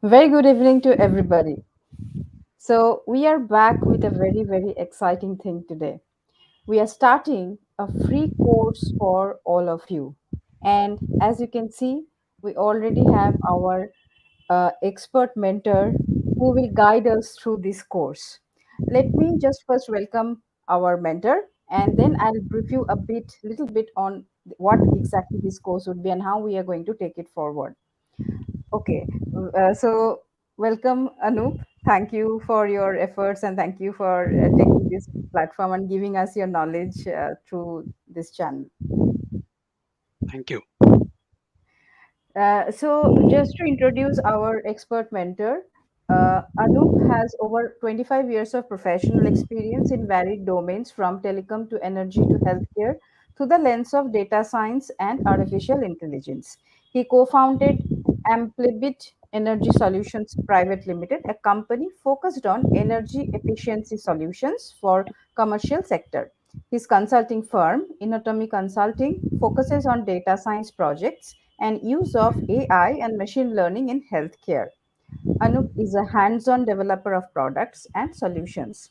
Very good evening to everybody. So, we are back with a very, very exciting thing today. We are starting a free course for all of you. And as you can see, we already have our expert mentor who will guide us through this course. Let me just first welcome our mentor and then I'll brief you little bit on what exactly this course would be and how we are going to take it forward. Okay, so welcome, Anup. Thank you for your efforts and thank you for taking this platform and giving us your knowledge through this channel. Thank you. So, just to introduce our expert mentor, Anup has over 25 years of professional experience in varied domains from telecom to energy to healthcare through the lens of data science and artificial intelligence. He co founded Amplibit Energy Solutions Private Limited, a company focused on energy efficiency solutions for commercial sector. His consulting firm, Innotomy Consulting, focuses on data science projects and use of AI and machine learning in healthcare. Anup is a hands on developer of products and solutions.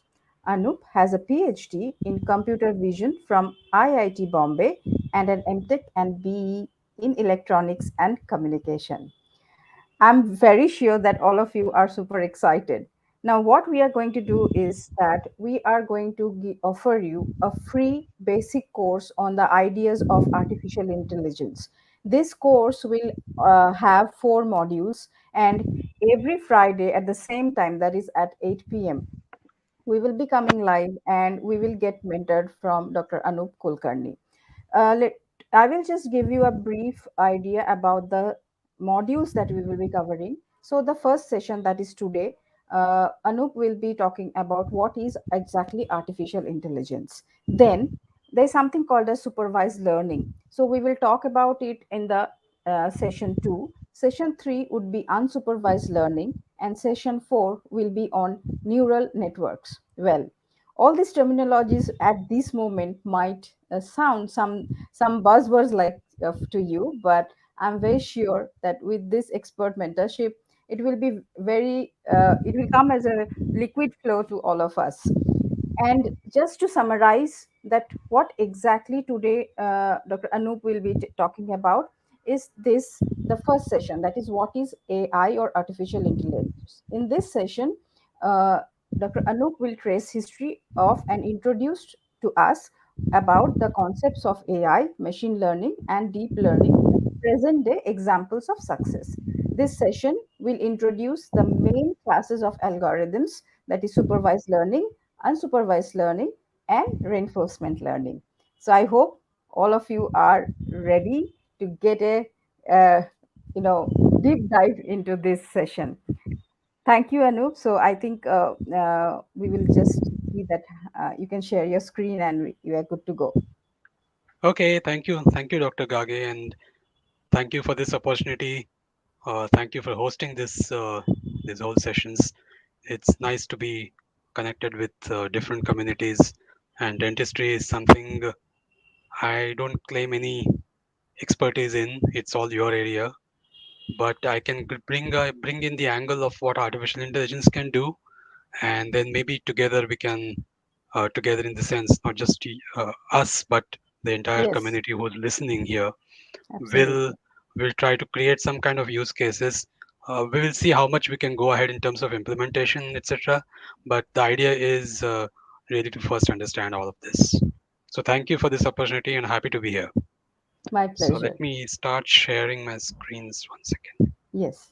Anup has a PhD in computer vision from IIT Bombay and an MTech and BE in electronics and communication. I'm very sure that all of you are super excited. Now, what we are going to do is that we are going to offer you a free basic course on the ideas of artificial intelligence. This course will have 4 modules, and every Friday at the same time, that is at 8 p.m., we will be coming live and we will get mentored from Dr. Anup Kulkarni. Let, I will just give you a brief idea about the modules that we will be covering. So, the first session, that is today, Anup will be talking about what is exactly artificial intelligence. Then, there's something called as supervised learning. So, we will talk about it in the session 2. Session 3 would be unsupervised learning, and session 4 will be on neural networks. Well, all these terminologies at this moment might sound some buzzwords like to you, but I'm very sure that with this expert mentorship, it will be it will come as a liquid flow to all of us. And just to summarize that what exactly today Dr. Anup will be talking about is this the first session, that is what is AI or artificial intelligence. In this session, uh, Dr. Anup will trace history of and introduce to us about the concepts of AI, machine learning, and deep learning, present day examples of success. This session will introduce the main classes of algorithms, that is supervised learning, unsupervised learning, and reinforcement learning. So I hope all of you are ready to get a uh, deep dive into this session. Thank you, Anup. So I think we will just see that you can share your screen and you are good to go. Okay, thank you, Dr. Gage, and thank you for this opportunity. Thank you for hosting these whole sessions. It's nice to be connected with different communities, and dentistry is something I don't claim any expertise in. It's all your area, but I can bring in the angle of what artificial intelligence can do, and then maybe together we can together in the sense not just us but the entire Yes, community who's listening here will absolutely. will try to create some kind of use cases. We will see how much we can go ahead in terms of implementation, etc. But the idea is really to first understand all of this. So thank you for this opportunity and happy to be here. My So let pleasure. me start sharing my screens 1 second. Yes.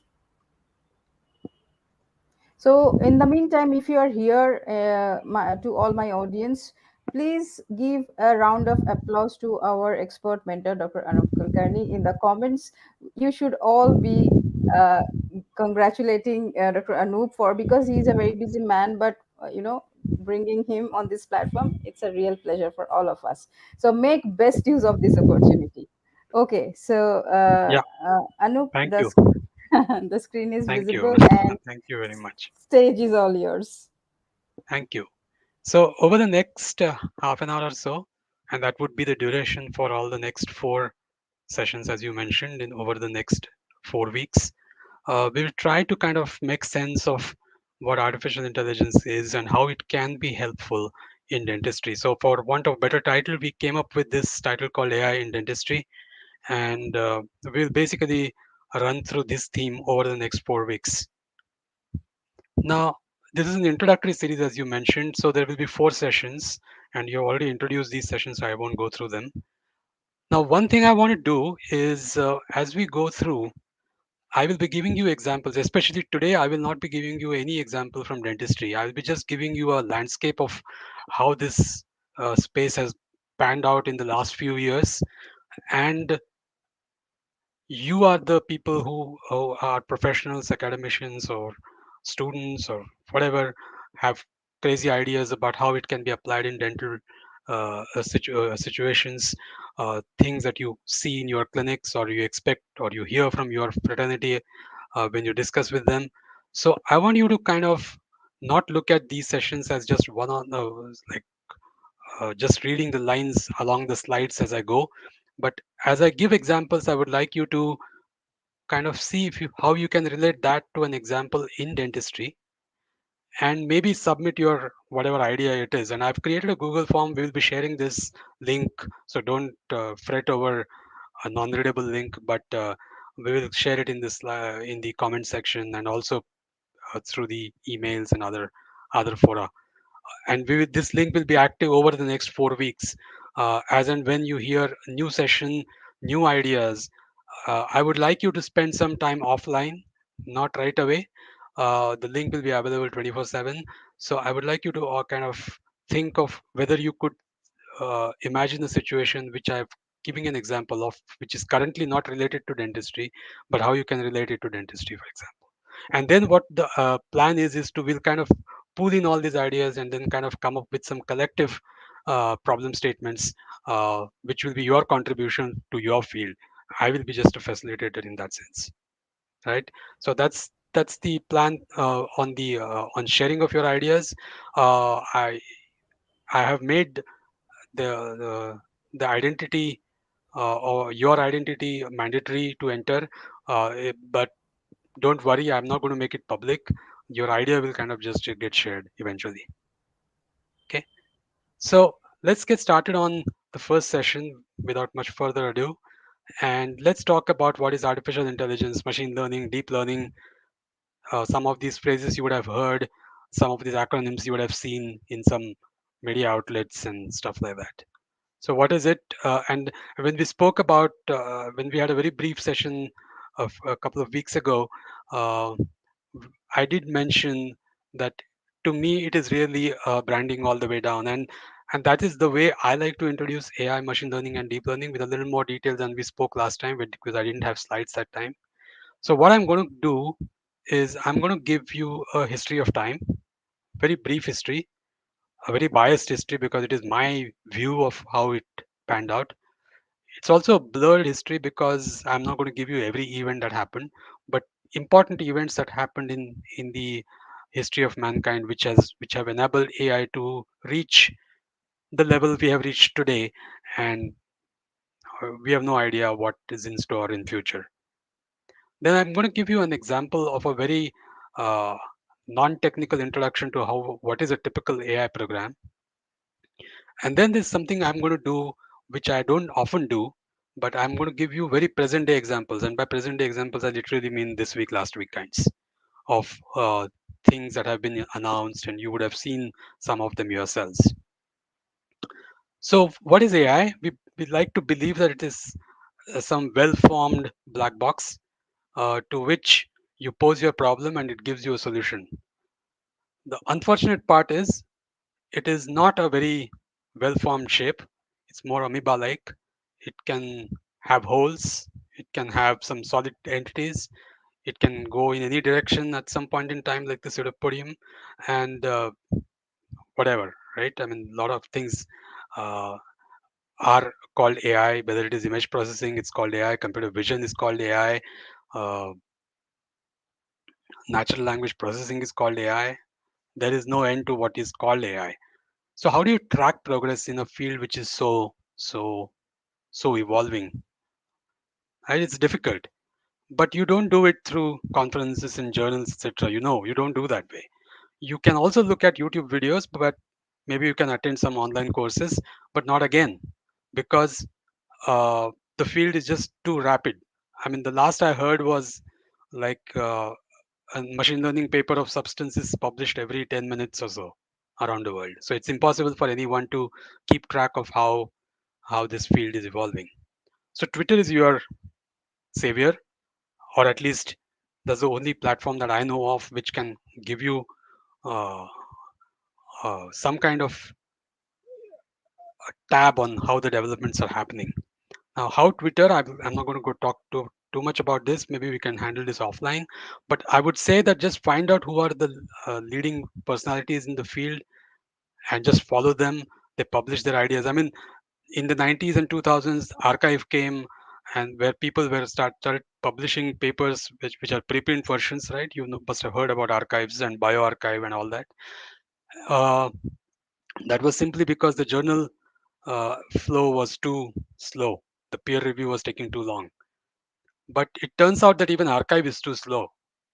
So, in the meantime, if you are here, to all my audience, please give a round of applause to our expert mentor, Dr. Anup Kulkarni. In the comments, you should all be uh, congratulating Dr. Anup for because he is a very busy man, but bringing him on this platform, it's a real pleasure for all of us. So, make best use of this opportunity. Okay, so Yeah, Anup, thank you. the screen is Thank you. visible and Thank you very much. stage is all yours. Thank you. So over the next half an hour or so, and that would be the duration for all the next 4 sessions, as you mentioned, in over the next 4 weeks. we will try to kind of make sense of what artificial intelligence is and how it can be helpful in dentistry. So, for want of better title, we came up with this title called AI in Dentistry, and we'll basically run through this theme over the next 4 weeks. Now, this is an introductory series, as you mentioned, so there will be 4 sessions, and you already introduced these sessions, so I won't go through them. Now, one thing I want to do is as we go through, I will be giving you examples, especially today. I will not be giving you any example from dentistry. I will be just giving you a landscape of how this space has panned out in the last few years. And you are the people who are professionals, academicians, or students, or whatever, have crazy ideas about how it can be applied in dental situations, things that you see in your clinics, or you expect, or you hear from your fraternity when you discuss with them. So I want you to kind of not look at these sessions as just one on like just reading the lines along the slides as I go, but as I give examples, I would like you to kind of see if you, how you can relate that to an example in dentistry, and maybe submit your whatever idea it is. And I've created a Google form. We'll be sharing this link, so don't fret over a non-readable link, but we will share it in this in the comment section, and also through the emails and other fora. And this link will be active over the next 4 weeks, as and when you hear a new session, new ideas. I would like you to spend some time offline, not right away. The link will be available 24/7. So I would like you to kind of think of whether you could imagine a situation which I've giving an example of, which is currently not related to dentistry, but how you can relate it to dentistry, for example. And then what the plan is to we'll kind of pull in all these ideas and then kind of come up with some collective problem statements, which will be your contribution to your field. I will be just a facilitator in that sense, right? So that's the plan on sharing of your ideas. I have made the the identity or your identity mandatory to enter, but don't worry, I'm not going to make it public. Your idea will kind of just get shared eventually. Okay, so let's get started on the first session without much further ado, and let's talk about what is artificial intelligence, machine learning, deep learning. Some of these phrases you would have heard, some of these acronyms you would have seen in some media outlets and stuff like that. So what is it? And when we spoke about, when we had a very brief session of a couple of weeks ago, uh, I did mention that to me it is really branding all the way down, and that is the way I like to introduce AI, machine learning, and deep learning with a little more detail than we spoke last time, because I didn't have slides that time. So what I'm going to do is I'm going to give you a history of time, very brief history, a very biased history because it is my view of how it panned out. It's also a blurred history because I'm not going to give you every event that happened, but important events that happened in the history of mankind, which have enabled AI to reach the level we have reached today, and we have no idea what is in store in future. Then I'm going to give you an example of a very uh, non-technical introduction to how what is a typical AI program. And then there's something I'm going to do, which I don't often do, but I'm going to give you very present day examples. And by present day examples, I literally mean this week, last week kinds of things that have been announced, and you would have seen some of them yourselves. So, what is AI? We like to believe that it is some well formed black box to which you pose your problem and it gives you a solution. The unfortunate part is it is not a very well formed shape. It's more amoeba like. It can have holes, it can have some solid entities, it can go in any direction at some point in time, like the pseudopodium, and whatever, right? I mean, a lot of things uh, are called AI, whether it is image processing, it's called AI, computer vision is called AI, uh, natural language processing is called AI. There is no end to what is called AI. So how do you track progress in a field which is so evolving? Right? It's difficult. but you don't do it through conferences and journals, etc. You don't do that way. You can also look at YouTube videos, but maybe you can attend some online courses, but not again, because uh, the field is just too rapid. I mean, the last I heard was like a machine learning paper of substance is published every 10 minutes or so around the world. So it's impossible for anyone to keep track of how this field is evolving. So Twitter is your savior, or at least that's the only platform that I know of which can give you uh, some kind of tab on how the developments are happening. Now, how Twitter, I'm not going to go talk too much about this. Maybe we can handle this offline. But I would say that just find out who are the leading personalities in the field and just follow them. They publish their ideas. I mean, in the 90s and 2000s, archive came, and where people were started publishing papers which are preprint versions, right? Must have heard about archives and bioarchive and all that. Uh, that was simply because the journal flow was too slow. The peer review was taking too long. But it turns out that even archive is too slow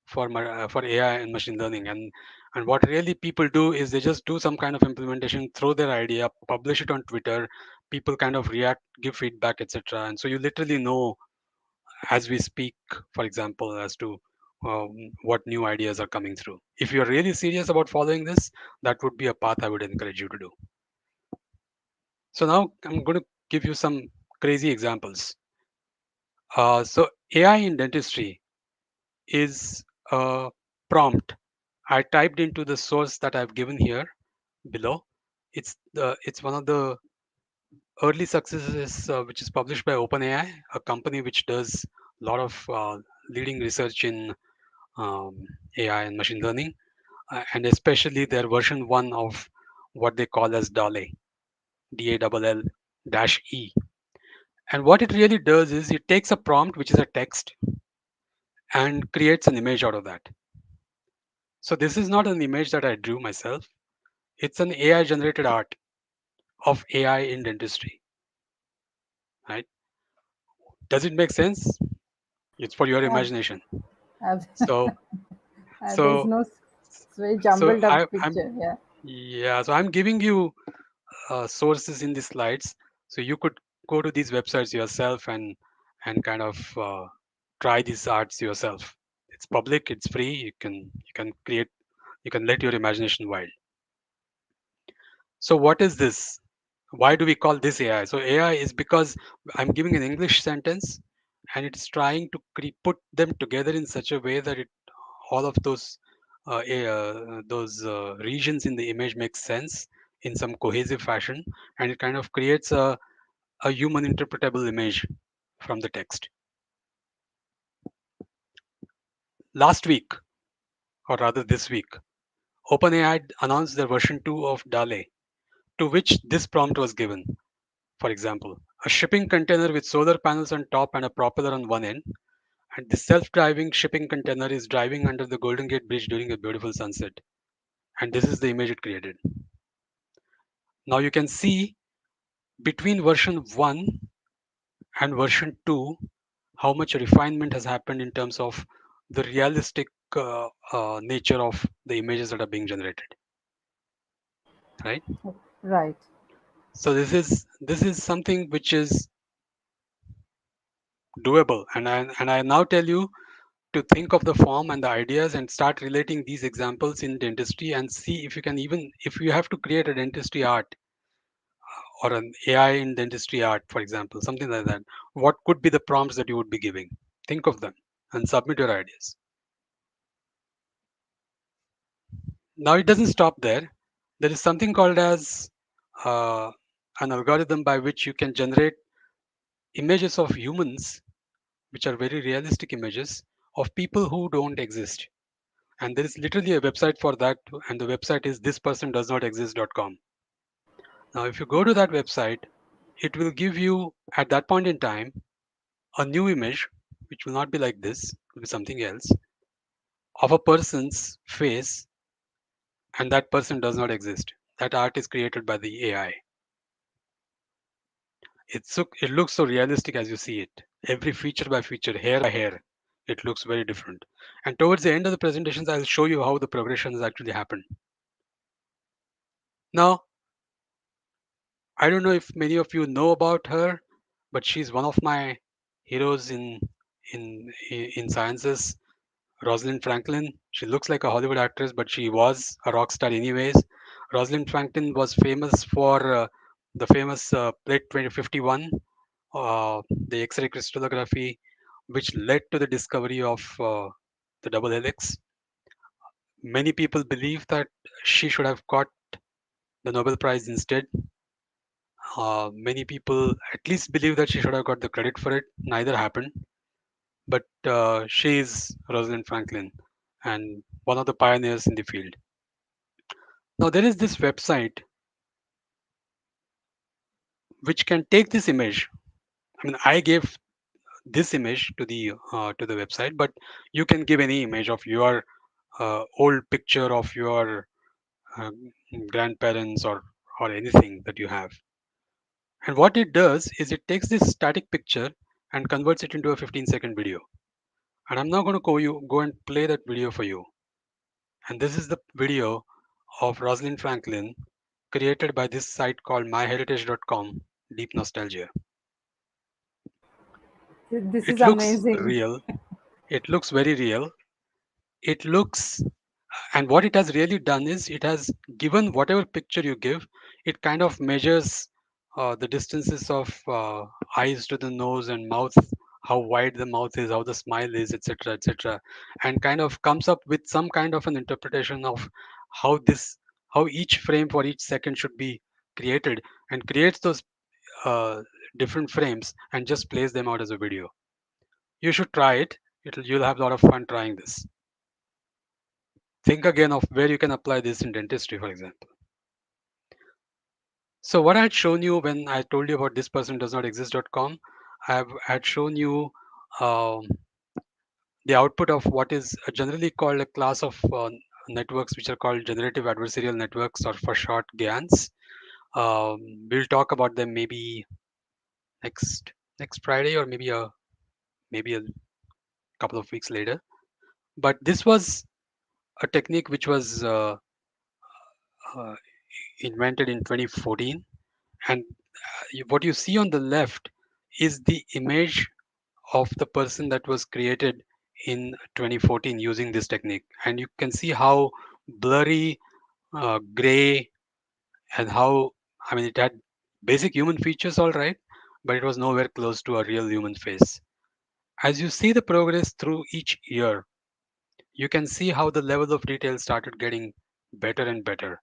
for AI and machine learning. And what really people do is they just do some kind of implementation, throw their idea, publish it on Twitter. People kind of react, give feedback, etc. And so you literally know as we speak, for example, as to what new ideas are coming through. If you're really serious about following this, that would be a path I would encourage you to do. So now I'm going to give you some crazy examples. So AI in dentistry is a prompt I typed into the source that I've given here below. It's one of the early successes which is published by OpenAI, a company which does a lot of leading research in AI and machine learning, and especially their version one of what they call as DALL-E, DALL dash E. And what it really does is it takes a prompt which is a text and creates an image out of that. So this is not an image that I drew myself. It's an AI generated art of AI in dentistry, right? Does it make sense? It's for your Ab- imagination. ab- So, there's so, no, it's very so jumbled up I'm picture. Yeah. yeah. So I'm giving you sources in the slides, so you could go to these websites yourself and kind of try these arts yourself. It's public. It's free. You can create. You can let your imagination wild. So what is this? Why do we call this AI? So AI is because I'm giving an English sentence and it's trying to put them together in such a way that all of those regions in the image make sense in some cohesive fashion, and it kind of creates a human interpretable image from the text. Last week, or rather this week, OpenAI announced their version 2 of DALE, to which this prompt was given. For example, a shipping container with solar panels on top and a propeller on one end, and the self-driving shipping container is driving under the Golden Gate Bridge during a beautiful sunset. And this is the image it created. Now you can see between version 1 and version 2 how much refinement has happened in terms of the realistic nature of the images that are being generated, right? Right. So this is something which is doable, and I now tell you to think of the form and the ideas and start relating these examples in dentistry and see if you can, even if you have to create a dentistry art or an AI in dentistry art, for example, something like that, what could be the prompts that you would be giving? Think of them and submit your ideas. Now it doesn't stop there. There is something called as uh, an algorithm by which you can generate images of humans, which are very realistic images of people who don't exist. And there is literally a website for that, and the website is thispersondoesnotexist.com. Now if you go to that website, it will give you at that point in time a new image, which will not be like this, it will be something else, of a person's face, and that person does not exist. That art is created by the AI. It looks so realistic as you see it, every feature by feature, hair by hair. It looks very different. And towards the end of the presentations, I'll show you how the progression has actually happened. Now, I don't know if many of you know about her, but she's one of my heroes in sciences. Rosalind Franklin. She looks like a Hollywood actress, but she was a rock star anyways. Rosalind Franklin was famous for the famous plate 2051, the X-ray crystallography, which led to the discovery of the double helix. Many people believe that she should have got the Nobel Prize instead. Many people at least believe that she should have got the credit for it. Neither happened, but she is Rosalind Franklin and one of the pioneers in the field. Now, there is this website which can take this image. I mean, I gave this image to the website, but you can give any image of your old picture of your uh, grandparents or anything that you have. And what it does is it takes this static picture and converts it into a 15-second video. And I'm now going to go and play that video for you. And this is the video of Rosalind Franklin created by this site called myheritage.com, Deep Nostalgia. This is It looks amazing. real. It looks very real. It looks, and what it has really done is it has given whatever picture you give, it kind of measures the distances of eyes to the nose and mouth, how wide the mouth is, how the smile is, etc., etc., and kind of comes up with some kind of an interpretation of how this, how each frame for each second should be created, and creates those uh, different frames and just plays them out as a video. You should try it. You'll have a lot of fun trying this. Think again of where you can apply this in dentistry, for example. So what I had shown you when I told you about this person does not exist.com, had shown you um, the output of what is generally called a class of networks which are called generative adversarial networks, or for short GANs. We'll talk about them maybe next Friday, or maybe a couple of weeks later. But this was a technique which was uh, invented in 2014, and what you see on the left is the image of the person that was created in 2014 using this technique, and you can see how blurry, gray, and how, I mean, it had basic human features, all right, but it was nowhere close to a real human face. As you see the progress through each year, you can see how the level of detail started getting better and better.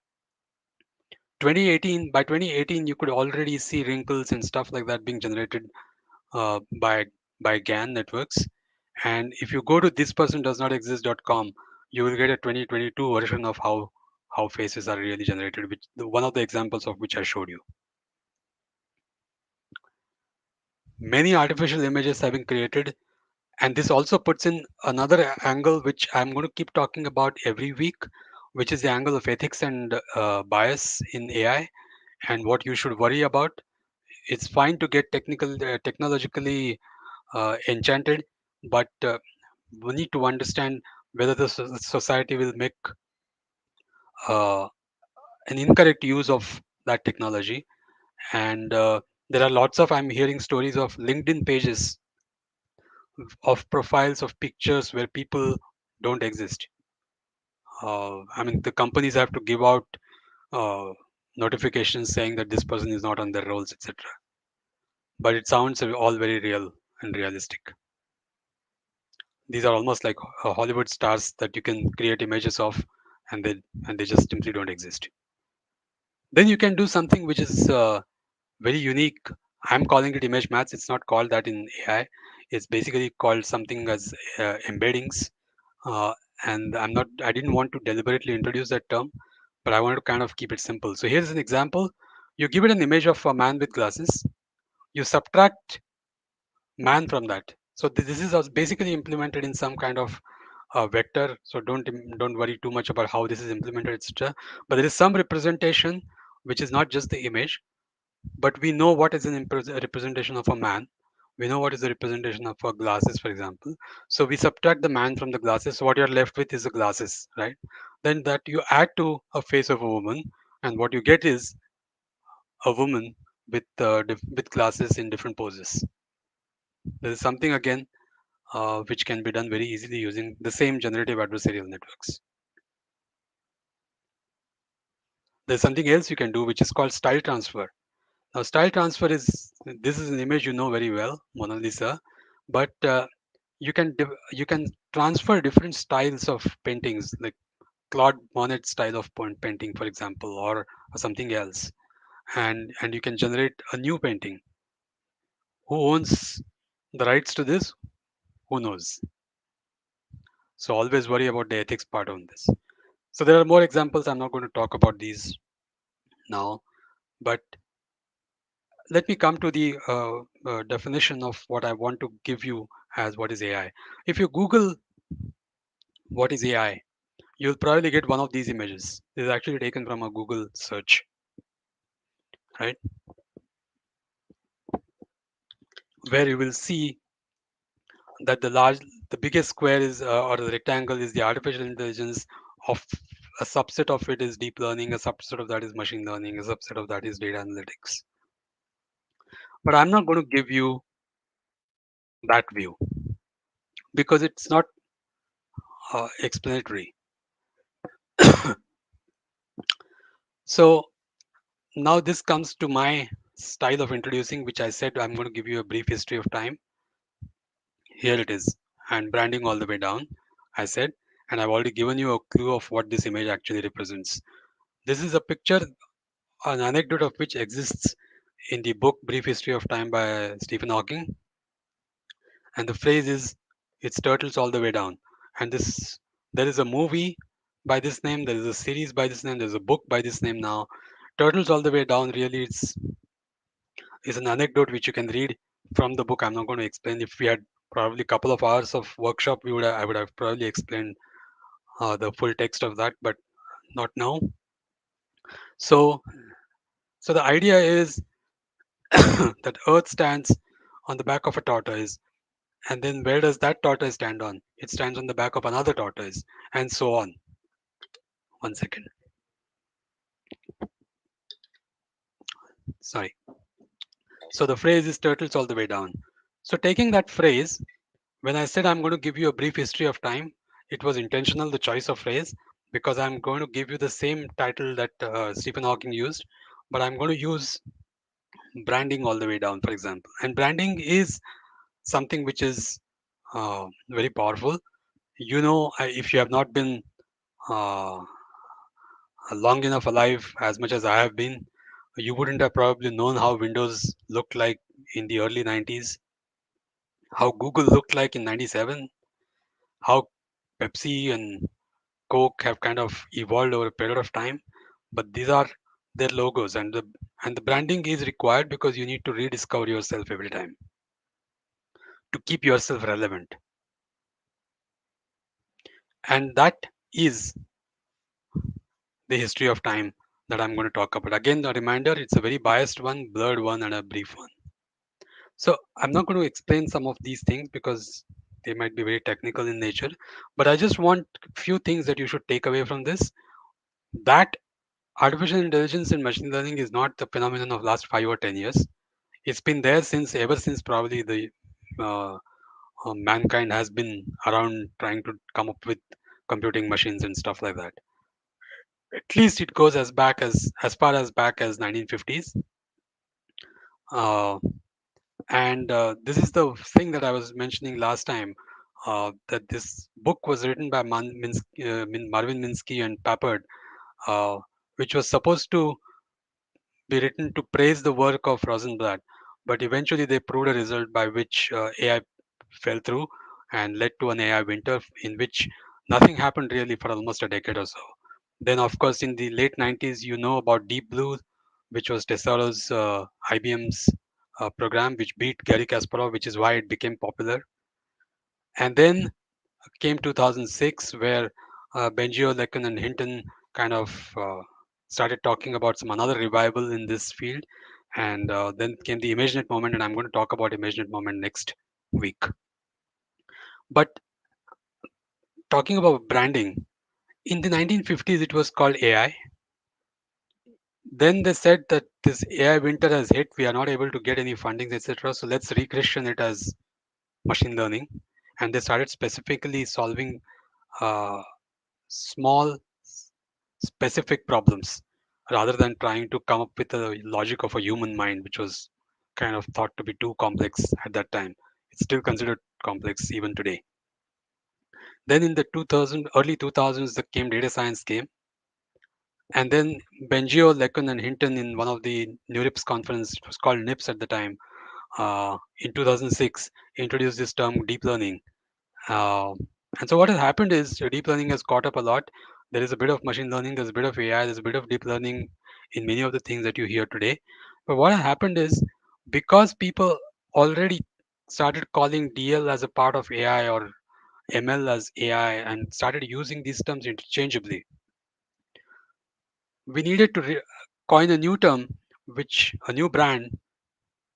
2018 By 2018 you could already see wrinkles and stuff like that being generated uh, by by GAN networks. And if you go to thispersondoesnotexist.com, you will get a 2022 version of how faces are really generated, which one of the examples of which I showed you. Many artificial images have been created, and this also puts in another angle which I'm going to keep talking about every week, which is the angle of ethics and bias in AI, and what you should worry about. It's fine to get technologically enchanted, but we need to understand whether the society will make uh, an incorrect use of that technology. And there are lots of, I'm hearing stories of LinkedIn pages of profiles of pictures where people don't exist. I mean, the companies have to give out uh, notifications saying that this person is not on their roles, etc. But it sounds all very real and realistic. These are almost like Hollywood stars that you can create images of, and they just simply don't exist. Then you can do something which is very unique. I'm calling it image maths. It's not called that in AI. It's basically called something as embeddings. Uh, and I didn't want to deliberately introduce that term, but I wanted to kind of keep it simple. So here's an example. You give it an image of a man with glasses. You subtract man from that. So this is basically implemented in some kind of vector. So don't worry too much about how this is implemented, etc. But there is some representation which is not just the image, but we know what is an representation of a man. We know what is the representation of glasses, for example. So we subtract the man from the glasses. So what you're left with is the glasses, right? Then that you add to a face of a woman, and what you get is a woman with with glasses in different poses. There is something again which can be done very easily using the same generative adversarial networks. There's something else you can do which is called style transfer. Now, style transfer is this is an image you know very well, Mona Lisa, but you can transfer different styles of paintings, like Claude Monet style of painting, for example, or something else, and you can generate a new painting. Who owns the rights to this? Who knows? So always worry about the ethics part on this. So there are more examples. I'm not going to talk about these now, but let me come to the definition of what I want to give you as what is AI. If you Google what is AI, you'll probably get one of these images. This is actually taken from a Google search, right? Where you will see that the biggest square is or the rectangle is the artificial intelligence of a subset of it is deep learning, a subset of that is machine learning, a subset of that is data analytics. But I'm not going to give you that view because it's not explanatory. So now this comes to my style of introducing, which I said I'm going to give you a brief history of time. Here it is, and branding all the way down, I said, and I've already given you a clue of what this image actually represents. This is a picture, an anecdote of which exists in the book Brief History of Time by Stephen Hawking, and the phrase is it's turtles all the way down. And this there is a movie by this name, there is a series by this name, there's a book by this name now. Turtles all the way down really is an anecdote which you can read from the book. I'm not going to explain. If we had probably a couple of hours of workshop, I would have probably explained the full text of that, but not now. So, so the idea is that Earth stands on the back of a tortoise, and then where does that tortoise stand on? It stands on the back of another tortoise, and so on. One second. Sorry. So the phrase is turtles all the way down. So taking that phrase, when I said I'm going to give you a brief history of time, it was intentional, the choice of phrase, because I'm going to give you the same title that Stephen Hawking used, but I'm going to use branding all the way down, for example. And branding is something which is very powerful. You know, if you have not been uh, long enough alive as much as I have been, you wouldn't have probably known how Windows looked like in the early 90s, how Google looked like in 97, how Pepsi and Coke have kind of evolved over a period of time. But these are their logos, and the branding is required because you need to rediscover yourself every time to keep yourself relevant. And that is the history of time that I'm going to talk about. Again, a reminder, it's a very biased one, blurred one, and a brief one. So I'm not going to explain some of these things because they might be very technical in nature, but I just want few things that you should take away from this. That artificial intelligence and machine learning is not the phenomenon of last 5 or 10 years. It's been there since ever since probably the uh, mankind has been around trying to come up with computing machines and stuff like that. At least it goes as far as back as 1950s. Uh, and this is the thing that I was mentioning last time. That this book was written by Marvin Minsky and Papert, uh, which was supposed to be written to praise the work of Rosenblatt, but eventually they proved a result by which AI fell through and led to an AI winter in which nothing happened really for almost a decade or so. Then, of course, in the late 90s, you know about Deep Blue, which was Tesla's IBM's program, which beat Gary Kasparov, which is why it became popular. And then came 2006, where Bengio, Lecken, and Hinton kind of started talking about some another revival in this field. And then came the ImageNet moment, and I'm going to talk about ImageNet moment next week. But talking about branding, in the 1950s, it was called AI. Then they said that this AI winter has hit. We are not able to get any fundings, etc. So let's re-christian it as machine learning. And they started specifically solving uh, small, specific problems rather than trying to come up with the logic of a human mind, which was kind of thought to be too complex at that time. It's still considered complex even today. Then in the 2000, early 2000s, the came data science came, and then Bengio, Lekun, and Hinton in one of the NeurIPS conference, it was called NIPS at the time, in 2006, introduced this term deep learning. Uh, and so what has happened is deep learning has caught up a lot. There is a bit of machine learning, there's a bit of AI, there's a bit of deep learning in many of the things that you hear today. But what has happened is because people already started calling DL as a part of AI or ML as AI and started using these terms interchangeably, we needed to coin a new term, which a new brand,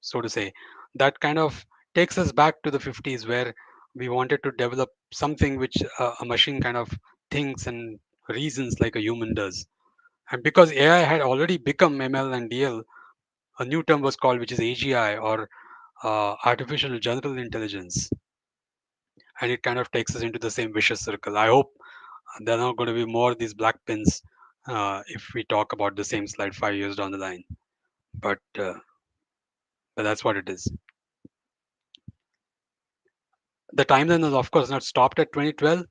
so to say, that kind of takes us back to the 50s where we wanted to develop something which a machine kind of thinks and reasons like a human does. And because AI had already become ML and DL, a new term was called, which is AGI, or artificial general intelligence. And it kind of takes us into the same vicious circle. I hope there are not going to be more of these black pins if we talk about the same slide 5 years down the line. But that's what it is. The timeline has, of course, not stopped at 2012.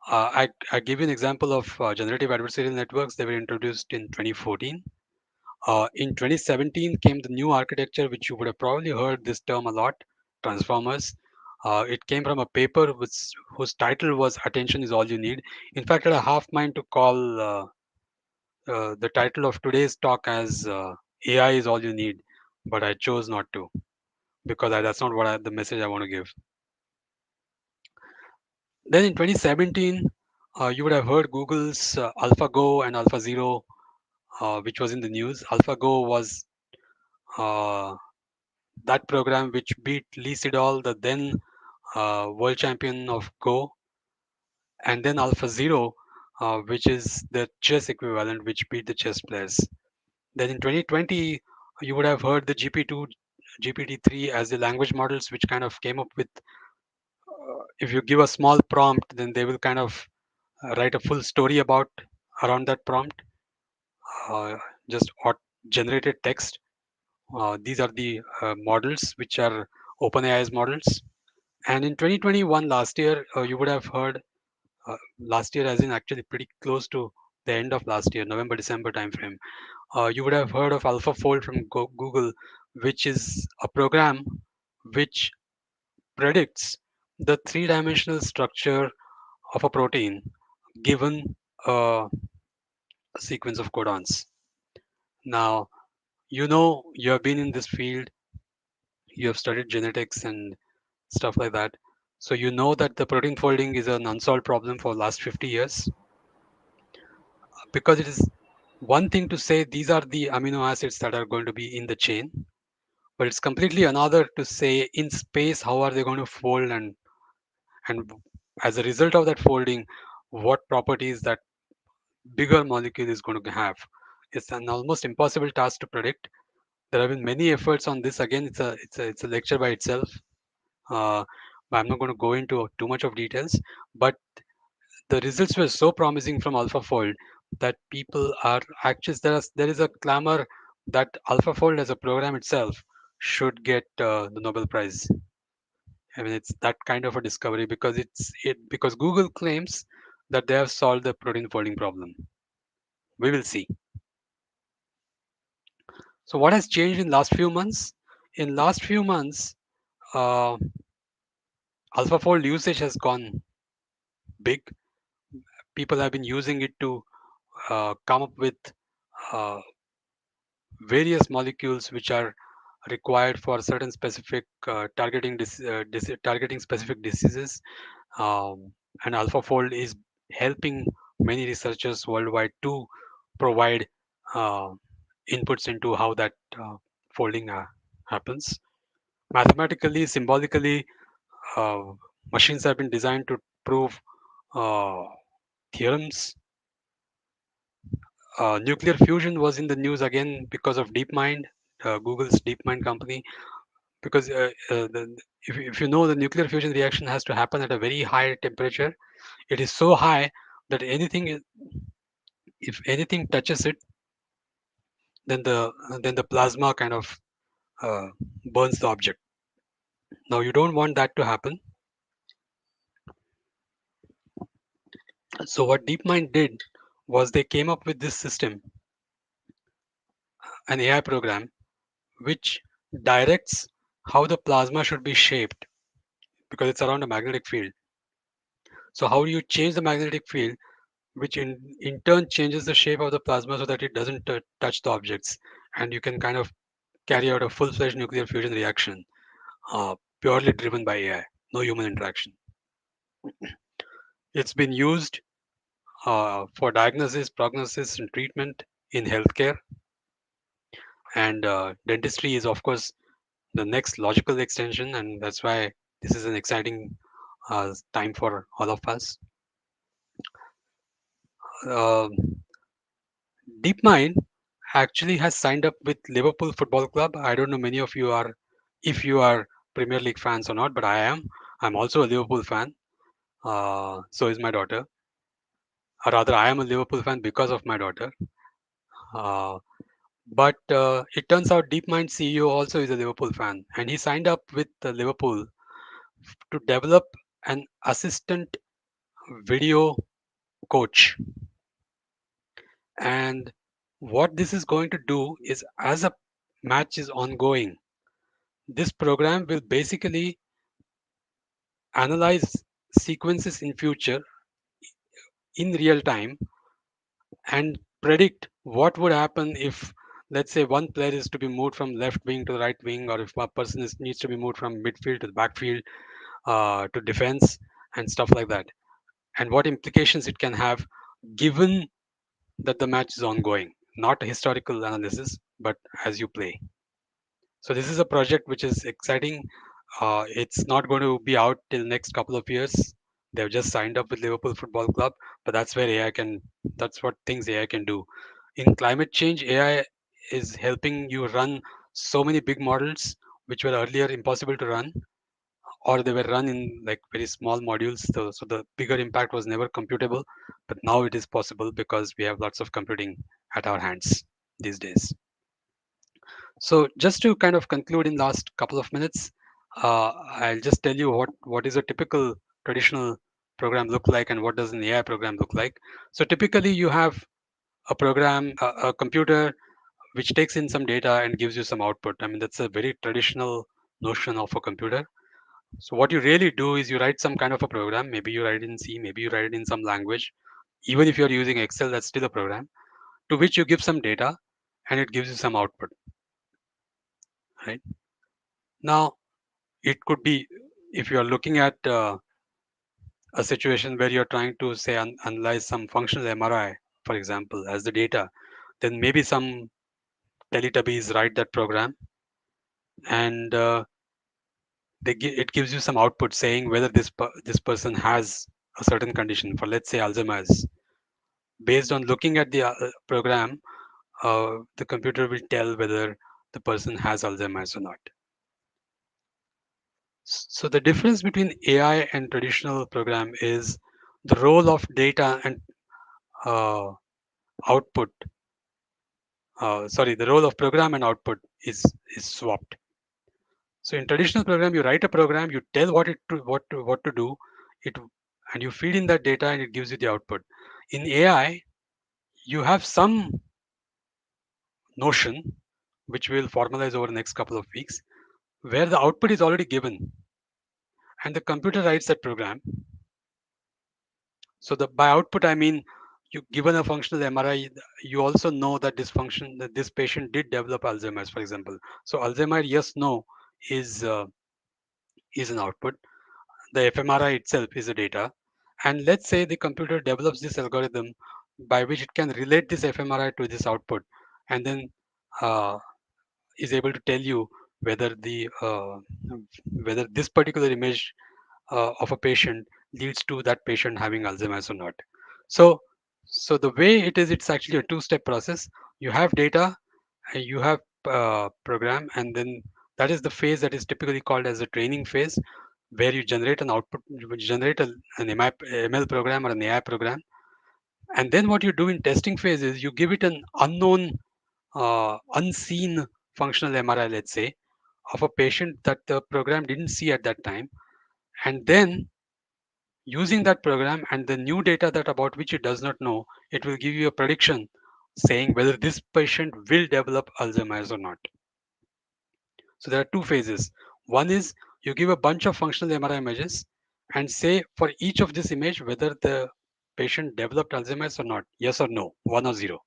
I give you an example of generative adversarial networks. They were introduced in 2014. In 2017 came the new architecture, which you would have probably heard this term a lot, transformers. It came from a paper whose title was "Attention is all you need." In fact, I had a half mind to call the title of today's talk as "AI is all you need," but I chose not to because that's not the message I want to give. Then in 2017, you would have heard Google's AlphaGo and AlphaZero, which was in the news. AlphaGo was uh, that program which beat Lee Sedol, the then world champion of Go, and then AlphaZero, which is the chess equivalent, which beat the chess players. Then in 2020, you would have heard the GP2, GPT-3 as the language models, which kind of came up with, if you give a small prompt, then they will kind of write a full story about around that prompt, uh, just generated text. These are the models which are OpenAI's models. And in 2021, last year, you would have heard, last year as in actually pretty close to the end of last year, November, December timeframe, you would have heard of AlphaFold from Google, which is a program which predicts the three-dimensional structure of a protein given a sequence of codons. Now, you have been in this field, you have studied genetics and stuff like that. So you know that the protein folding is an unsolved problem for last 50 years because it is one thing to say these are the amino acids that are going to be in the chain, but it's completely another to say in space how are they going to fold and as a result of that folding, what properties that bigger molecule is going to have. It's an almost impossible task to predict. There have been many efforts on this. Again, it's a lecture by itself. Uh, but I'm not going to go into too much of details. But the results were so promising from AlphaFold that people are actually there is a clamor that AlphaFold as a program itself should get the Nobel Prize. I mean, it's that kind of a discovery because because Google claims that they have solved the protein folding problem. We will see. So, what has changed in last few months? In last few months, uh, AlphaFold usage has gone big. People have been using it to come up with uh, various molecules which are required for certain specific targeting specific diseases. And AlphaFold is helping many researchers worldwide to provide uh, inputs into how that folding happens. Mathematically, symbolically, uh, machines have been designed to prove uh, theorems. Nuclear fusion was in the news again because of DeepMind, Google's DeepMind company. Because if you know, the nuclear fusion reaction has to happen at a very high temperature. It is so high that if anything touches it, then the plasma kind of uh, burns the object. Now you don't want that to happen. So what DeepMind did was they came up with this system, an AI program, which directs how the plasma should be shaped because it's around a magnetic field. So how do you change the magnetic field, which in turn changes the shape of the plasma so that it doesn't touch the objects, and you can kind of carry out a full-fledged nuclear fusion reaction, purely driven by AI, no human interaction. It's been used for diagnosis, prognosis, and treatment in healthcare, and dentistry is, of course, the next logical extension, and that's why this is an exciting time for all of us. Uh, DeepMind actually has signed up with Liverpool Football Club. I don't know many of you are, if you are Premier League fans or not, but I am. I'm also a Liverpool fan. So is my daughter. Or rather, I am a Liverpool fan because of my daughter. Uh, but it turns out DeepMind CEO also is a Liverpool fan, and he signed up with Liverpool to develop an assistant video coach. And what this is going to do is, as a match is ongoing, this program will basically analyze sequences in future in real time and predict what would happen if, let's say, one player is to be moved from left wing to the right wing, or if a person needs to be moved from midfield to the backfield, to defense, and stuff like that, and what implications it can have given that the match is ongoing. Not a historical analysis, but as you play. So this is a project which is exciting. It's not going to be out till next couple of years. They've just signed up with Liverpool Football Club, but that's where AI can. That's what things AI can do. In climate change, AI is helping you run so many big models which were earlier impossible to run, or they were run in like very small modules. So the bigger impact was never computable, but now it is possible because we have lots of computing at our hands these days. So just to kind of conclude in last couple of minutes, I'll just tell you what is a typical traditional program look like and what does an AI program look like. So typically you have a computer which takes in some data and gives you some output. I mean, that's a very traditional notion of a computer. So what you really do is you write some kind of a program. Maybe you write it in C, maybe you write it in some language. Even if you're using Excel, that's still a program to which you give some data and it gives you some output, right? Now, it could be, if you are looking at a situation where you're trying to say analyze some functional MRI, for example, as the data, then maybe some Teletubbies write that program, and it gives you some output saying whether this person has a certain condition. For, let's say, Alzheimer's. Based on looking at the program, the computer will tell whether the person has Alzheimer's or not. So the difference between AI and traditional program is the role of data and uh, output. Sorry, the role of program and output is swapped. So in traditional program, you write a program, you tell what to do, it and you feed in that data and it gives you the output. In AI, you have some notion which we'll formalize over the next couple of weeks, where the output is already given and the computer writes that program. So the by output I mean, you given a functional MRI, you also know that this patient did develop Alzheimer's, for example. So Alzheimer, yes, no, is is an output. The fMRI itself is a data, and let's say the computer develops this algorithm by which it can relate this fMRI to this output, and then uh, is able to tell you whether the whether this particular image of a patient leads to that patient having Alzheimer's or not. So, so the way it is, it's actually a two-step process. You have data, and you have program, and then that is the phase that is typically called as a training phase, where you generate an output, you generate an ML program or an AI program, and then what you do in testing phase is you give it an unknown, unseen functional MRI, let's say, of a patient that the program didn't see at that time, and then using that program and the new data that about which it does not know, it will give you a prediction saying whether this patient will develop Alzheimer's or not. So there are two phases. One is you give a bunch of functional MRI images and say for each of this image whether the patient developed Alzheimer's or not, yes or no, one or zero.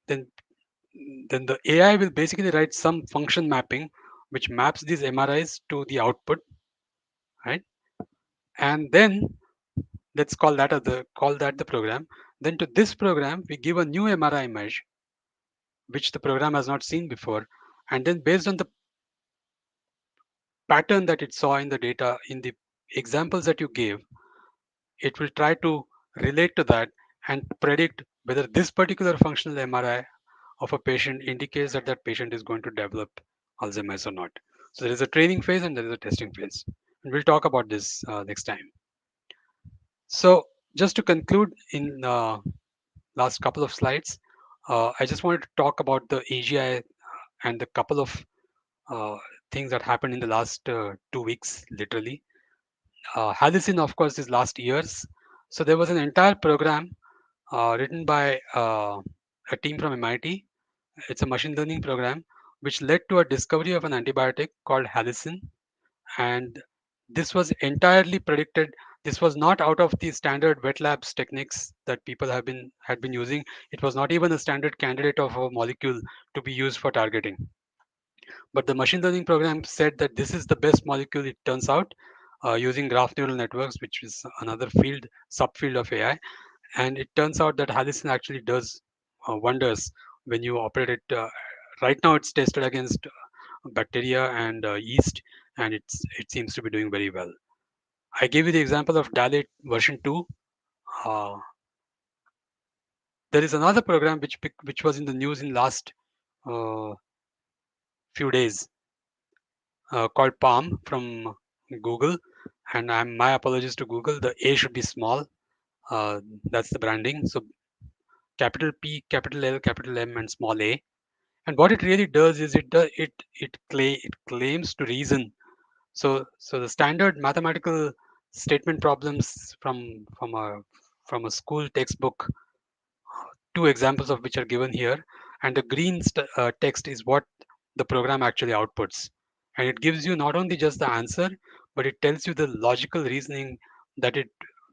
Then then the AI will basically write some function mapping which maps these MRIs to the output, right? And then let's call that the program. Then to this program we give a new MRI image which the program has not seen before, and then based on the pattern that it saw in the data in the examples that you gave, it will try to relate to that and predict whether this particular functional MRI of a patient indicates that that patient is going to develop Alzheimer's or not. So there is a training phase and there is a testing phase, and we'll talk about this next time. So just to conclude in last couple of slides, I just wanted to talk about the AGI and the couple of uh, things that happened in the last 2 weeks, literally. Halicin, of course, is last year's. So there was an entire program written by a team from MIT. It's a machine learning program which led to a discovery of an antibiotic called Halicin, and this was entirely predicted. This was not out of the standard wet labs techniques that people had been using. It was not even a standard candidate of a molecule to be used for targeting, but the machine learning program said that this is the best molecule, it turns out, using graph neural networks, which is another field subfield of AI. And it turns out that Halicin actually does wonders when you operate it. Right now it's tested against bacteria and yeast, and it seems to be doing very well. I gave you the example of Dalate version 2. Uh, there is another program which was in the news in last uh, few days called Palm from Google. And my apologies to Google. The A should be small. That's the branding. So capital P, capital L, capital M, and small a. And what it really does is it claims to reason. So the standard mathematical statement problems from a school textbook, two examples of which are given here, and the green text is what the program actually outputs, and it gives you not only just the answer, but it tells you the logical reasoning that it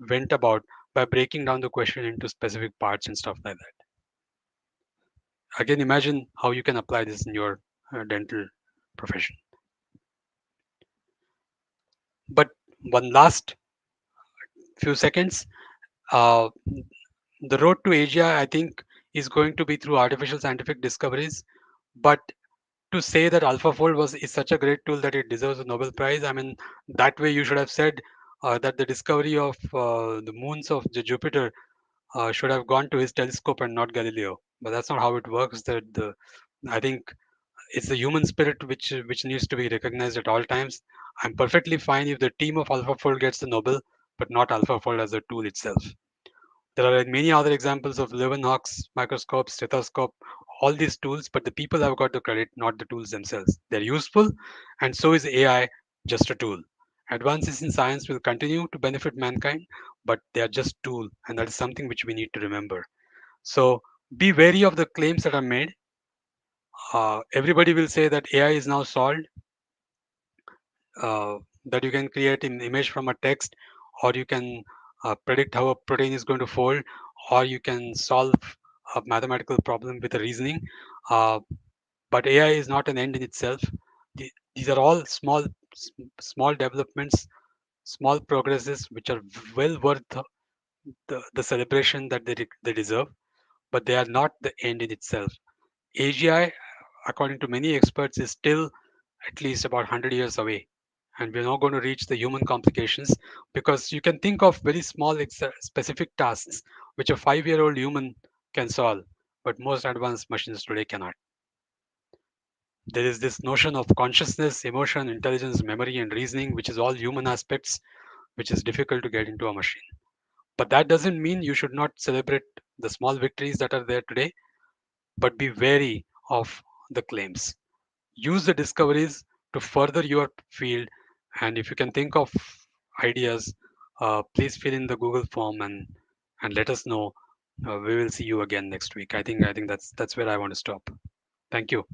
went about by breaking down the question into specific parts and stuff like that. Again, imagine how you can apply this in your dental profession. But one last few seconds, uh, the road to Asia, I think, is going to be through artificial scientific discoveries. But to say that AlphaFold was is such a great tool that it deserves a Nobel Prize, I mean, that way you should have said that the discovery of the moons of Jupiter should have gone to his telescope and not Galileo. But that's not how it works. That the I think it's the human spirit which needs to be recognized at all times. I'm perfectly fine if the team of AlphaFold gets the Nobel, but not AlphaFold as a tool itself. There are many other examples of Leeuwenhoek's microscope, stethoscope, all these tools, but the people have got the credit, not the tools themselves. They're useful, and so is AI, just a tool. Advances in science will continue to benefit mankind, but they are just tool, and that is something which we need to remember. So be wary of the claims that are made. Everybody will say that AI is now solved, that you can create an image from a text, or you can predict how a protein is going to fold, or you can solve a mathematical problem with a reasoning. Uh, but AI is not an end in itself. These are all small developments, small progresses, which are well worth the celebration that they deserve, but they are not the end in itself. AGI, according to many experts, is still at least about 100 years away. And we're not going to reach the human complications, because you can think of very small, specific tasks which a 5-year-old human can solve, but most advanced machines today cannot. There is this notion of consciousness, emotion, intelligence, memory, and reasoning, which is all human aspects, which is difficult to get into a machine. But that doesn't mean you should not celebrate the small victories that are there today, but be wary of the claims. Use the discoveries to further your field, and if you can think of ideas, please fill in the Google form and let us know. We will see you again next week. I think that's where I want to stop. Thank you.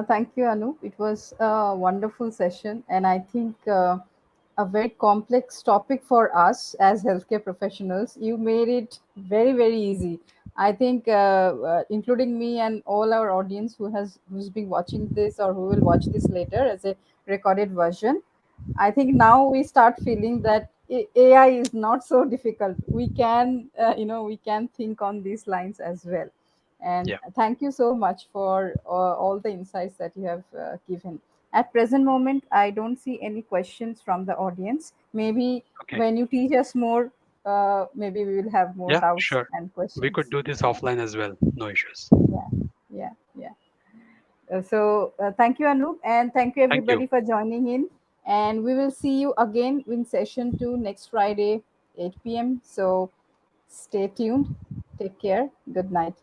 Thank you, Anu. It was a wonderful session, and I think a very complex topic for us as healthcare professionals. You made it very, very easy. I think, including me and all our audience who's been watching this or who will watch this later as a recorded version, I think now we start feeling that AI is not so difficult. We can, we can think on these lines as well. And Yeah. thank you so much for all the insights that you have given. At present moment, I don't see any questions from the audience. Maybe Okay. when you teach us more, maybe we will have more Yeah. doubts Sure. and We could questions. do this Yeah, offline as well. No issues. yeah, yeah, yeah. Thank you, Anoop, and thank you Thank you. everybody for joining in. And we will see you again in session 2 next Friday, 8 p.m. So stay tuned. Take care. Good night.